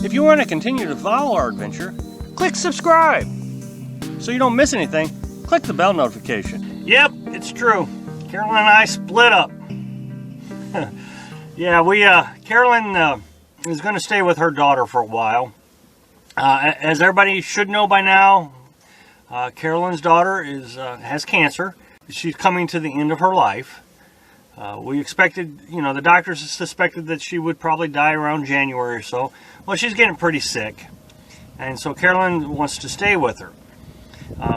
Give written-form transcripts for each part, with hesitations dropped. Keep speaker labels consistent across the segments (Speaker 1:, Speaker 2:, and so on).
Speaker 1: If you want to continue to follow our adventure, click subscribe. So you don't miss anything, click the bell notification. Yep, it's true. Carolyn and I split up. Yeah, Carolyn is going to stay with her daughter for a while. As everybody should know by now, Carolyn's daughter has cancer. She's coming to the end of her life. We expected, the doctors suspected that she would probably die around January or so. Well, she's getting pretty sick, and so Carolyn wants to stay with her.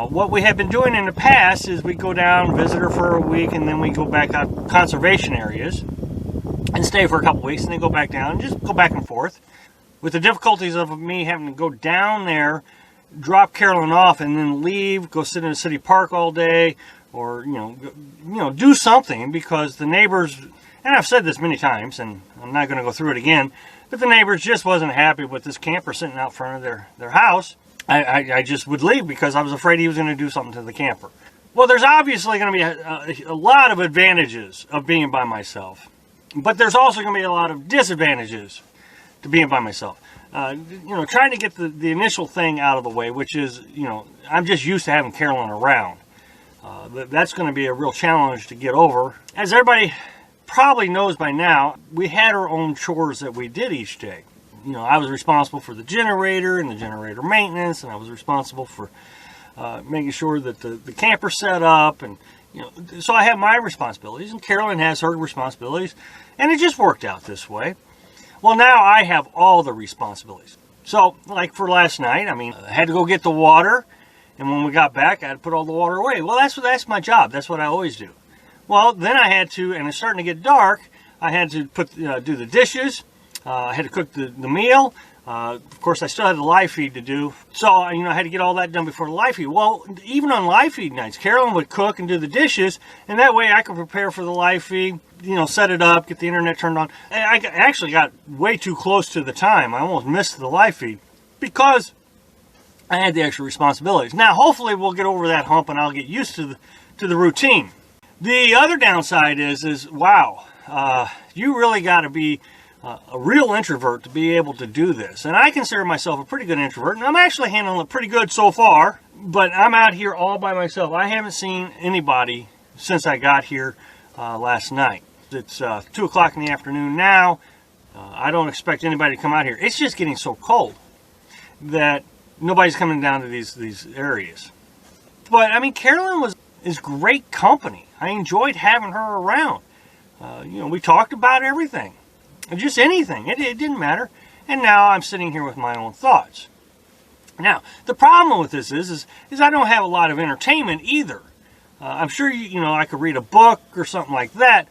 Speaker 1: What we have been doing in the past is we go down, visit her for a week, and then we go back out conservation areas and stay for a couple weeks, and then go back down and just go back and forth. With the difficulties of me having to go down there, drop Carolyn off, and then leave, go sit in a city park all day, or do something, because the neighbors, and I've said this many times, and I'm not going to go through it again, but the neighbors just wasn't happy with this camper sitting out front of their house. I just would leave because I was afraid he was going to do something to the camper. Well, there's obviously going to be a lot of advantages of being by myself, but there's also going to be a lot of disadvantages to being by myself. Trying to get the initial thing out of the way, which is, I'm just used to having Carolyn around. That's going to be a real challenge to get over. As everybody probably knows by now, we had our own chores that we did each day. I was responsible for the generator and the generator maintenance, and I was responsible for making sure that the camper set up, and so I have my responsibilities, and Carolyn has her responsibilities, and it just worked out this way. Well, now I have all the responsibilities. So, like for last night, I had to go get the water, and when we got back, I had to put all the water away. Well, that's my job. That's what I always do. Well, then I had to, and it's starting to get dark, I had to do the dishes. I had to cook the meal. Of course, I still had the live feed to do. So, I had to get all that done before the live feed. Well, even on live feed nights, Carolyn would cook and do the dishes, and that way I could prepare for the live feed, set it up, get the internet turned on. I actually got way too close to the time. I almost missed the live feed because I had the extra responsibilities. Now, hopefully we'll get over that hump and I'll get used to the routine. The other downside is wow, you really got to be a real introvert to be able to do this. And I consider myself a pretty good introvert, and I'm actually handling it pretty good so far, but I'm out here all by myself. I haven't seen anybody since I got here last night. It's 2 o'clock in the afternoon now. I don't expect anybody to come out here. It's just getting so cold that nobody's coming down to these areas. But, Carolyn is great company. I enjoyed having her around. We talked about everything. Just anything. It didn't matter. And now I'm sitting here with my own thoughts. Now, the problem with this is I don't have a lot of entertainment either. I'm sure I could read a book or something like that.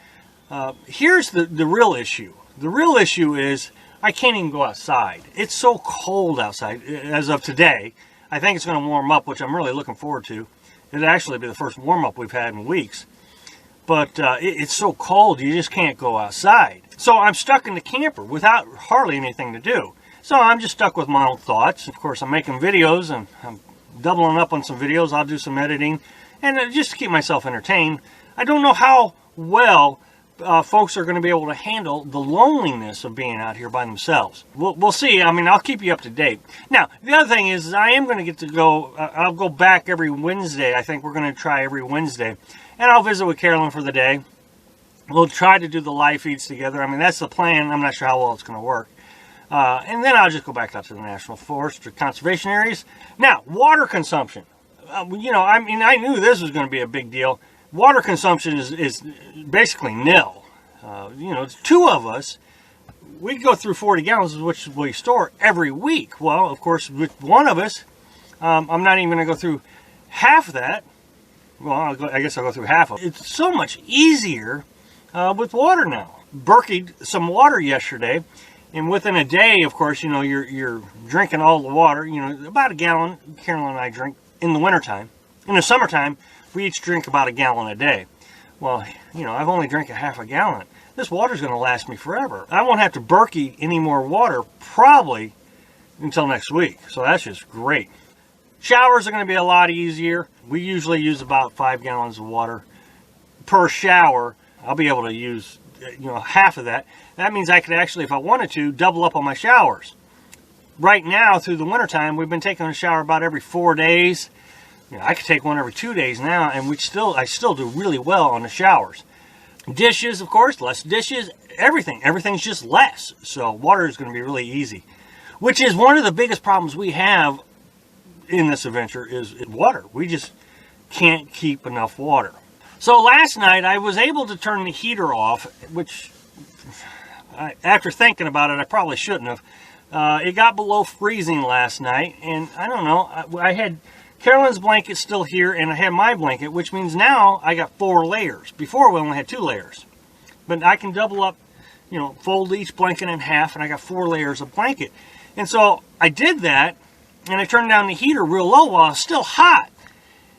Speaker 1: Here's the real issue. The real issue is I can't even go outside. It's so cold outside as of today. I think it's going to warm up, which I'm really looking forward to. It'll actually be the first warm-up we've had in weeks. But it's so cold, you just can't go outside. So I'm stuck in the camper without hardly anything to do. So I'm just stuck with my own thoughts. Of course, I'm making videos, and I'm doubling up on some videos. I'll do some editing, and just to keep myself entertained. I don't know how well folks are going to be able to handle the loneliness of being out here by themselves. We'll see. I'll keep you up to date. Now, the other thing is I am going to get to go, I'll go back every Wednesday. I think we're going to try every Wednesday. And I'll visit with Carolyn for the day. We'll try to do the live feeds together. That's the plan. I'm not sure how well it's going to work. And then I'll just go back out to the National Forest or conservation areas. Now, water consumption. I knew this was going to be a big deal. Water consumption is basically nil. Two of us, we go through 40 gallons, which we store every week. Well, of course, with one of us, I'm not even going to go through half of that. Well, I guess I'll go through half of it. It's so much easier with water now. Berkeyed some water yesterday, and within a day, of course, you're drinking all the water. About a gallon. Carolyn and I drink in the wintertime. In the summertime, we each drink about a gallon a day. Well, I've only drank a half a gallon. This water's going to last me forever. I won't have to Berkey any more water probably until next week. So that's just great. Showers are going to be a lot easier. We usually use about 5 gallons of water per shower. I'll be able to use, half of that. That means I could actually, if I wanted to, double up on my showers. right now through the wintertime, we've been taking a shower about every 4 days. You know, I could take one every 2 days now, and I still do really well on the showers. Dishes, of course, less dishes, everything's just less. So water is going to be really easy, which is one of the biggest problems we have in this adventure is water. We just can't keep enough water. So last night I was able to turn the heater off, which after thinking about it, I probably shouldn't have. It got below freezing last night, and I don't know, I had Carolyn's blanket still here, and I had my blanket, which means now I got 4 layers. Before we only had 2 layers. But I can double up, you know, fold each blanket in half, and I got 4 layers of blanket. And so I did that, and I turned down the heater real low while it's still hot.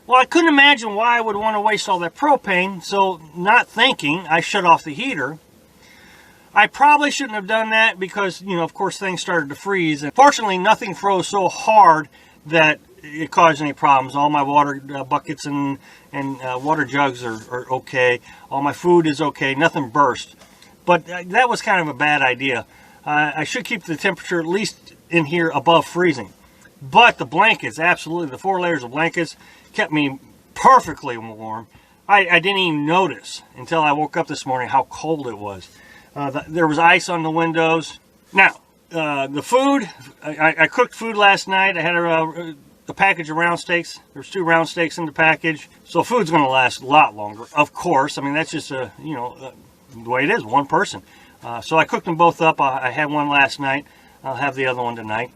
Speaker 1: Well, I couldn't imagine why I would want to waste all that propane, so not thinking, I shut off the heater. I probably shouldn't have done that because, you know, of course things started to freeze. And fortunately, nothing froze so hard that it caused any problems. All my water buckets and water jugs are okay. All my food is okay. Nothing burst. But that was kind of a bad idea. I should keep the temperature at least in here above freezing. But the blankets, absolutely, the 4 layers of blankets kept me perfectly warm. I didn't even notice until I woke up this morning how cold it was. There was ice on the windows. Now, the food, I cooked food last night. I had a package of round steaks. There's 2 round steaks in the package. So food's going to last a lot longer, of course. I mean, that's just, the way it is, one person. So I cooked them both up. I had one last night. I'll have the other one tonight.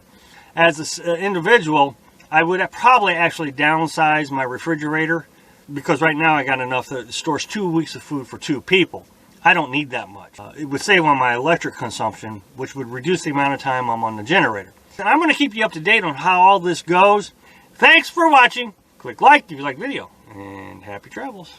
Speaker 1: As an individual, I would probably actually downsize my refrigerator because right now I got enough that stores 2 weeks of food for 2 people. I don't need that much. It would save on my electric consumption, which would reduce the amount of time I'm on the generator. And I'm going to keep you up to date on how all this goes. Thanks for watching. Click like if you like the video, and happy travels.